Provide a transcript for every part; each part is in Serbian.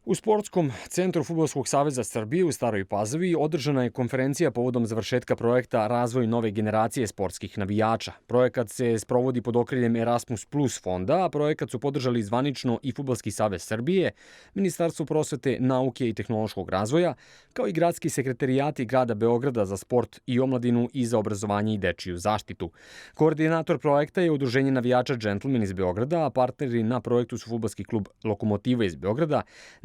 U Sportskom centru Fudbalskog saveza Srbije u Staroj Pazovi održana je konferencija povodom završetka projekta Razvoj nove generacije sportskih navijača. Projekat se sprovodi pod okriljem Erasmus Plus fonda, a projekat su podržali zvanično i Fudbalski savez Srbije, Ministarstvo prosvete, nauke i tehnološkog razvoja, kao i gradski sekretarijati grada Beograda za sport i omladinu i za obrazovanje i dečiju zaštitu. Koordinator projekta je Udruženje navijača Džentlmen iz Beograda, a partneri na projektu su Fudbalski klub Lokomotiva iz Beograda,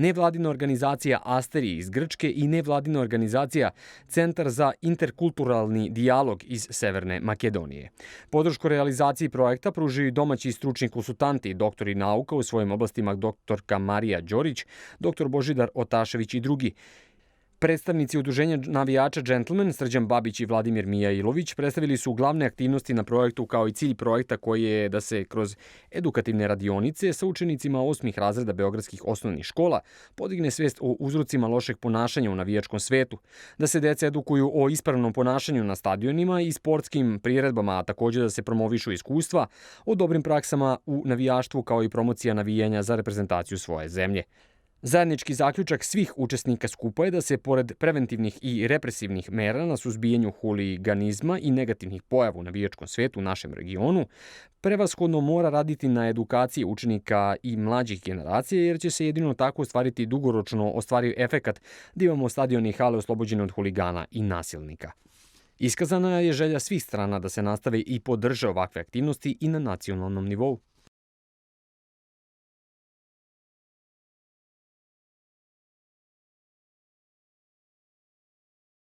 nevladina organizacija Asteri iz Grčke i nevladina organizacija Centar za interkulturalni dijalog iz Severne Makedonije. Podršku realizaciji projekta pružaju domaći stručni konsultanti, doktori nauka u svojim oblastima doktorka Marija Đorić, doktor Božidar Otašević i drugi. Predstavnici Udruženja navijača Džentlmen, Srđan Babić i Vladimir Mijailović, predstavili su glavne aktivnosti na projektu kao i cilj projekta koji je da se kroz edukativne radionice sa učenicima 8. razreda beogradskih osnovnih škola podigne svest o uzrocima lošeg ponašanja u navijačkom svetu, da se deca edukuju o ispravnom ponašanju na stadionima i sportskim priredbama, a također da se promovišu iskustva o dobrim praksama u navijaštvu kao i promocija navijanja za reprezentaciju svoje zemlje. Zajednički zaključak svih učesnika skupa je da se, pored preventivnih i represivnih mera na suzbijanju huliganizma i negativnih pojava u navijačkom svetu u našem regionu, prevashodno mora raditi na edukaciji učenika i mlađih generacija, jer će se jedino tako ostvariti dugoročno ostvariv efekat da imamo stadione i hale oslobođene od huligana i nasilnika. Iskazana je želja svih strana da se nastave i podrže ovakve aktivnosti i na nacionalnom nivou.